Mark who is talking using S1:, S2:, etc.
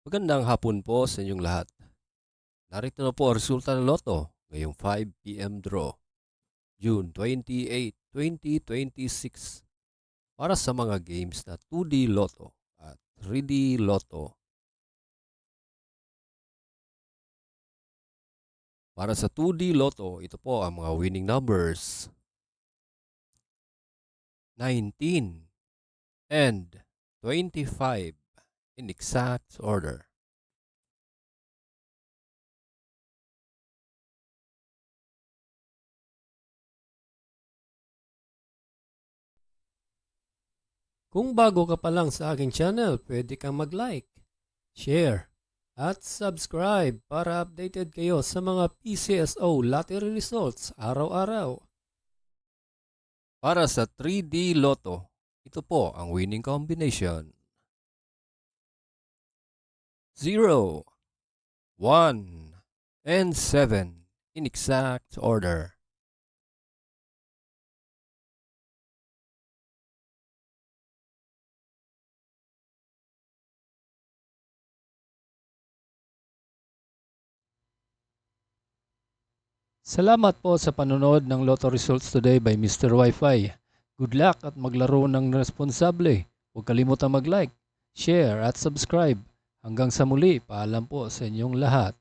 S1: Magandang hapon po sa inyong lahat. Narito na po ang resulta ng Lotto ngayong 5 p.m. draw, June 28, 2026 para sa mga games na 2D Lotto at 3D Lotto. Para sa 2D Lotto, ito po ang mga winning numbers: 19 and 25 in exact order.
S2: Kung bago ka pa lang sa aking channel, pwede kang mag-like, share, at subscribe para updated kayo sa mga PCSO lottery results araw-araw.
S1: Para sa 3D Lotto, ito po ang winning combination: 0, 1, and 7 in exact order.
S2: Salamat po sa panonood ng Lotto Results Today by Mr. Wi-Fi. Good luck at maglaro ng responsable. Huwag kalimutang mag-like, share at subscribe. Hanggang sa muli, paalam po sa inyong lahat.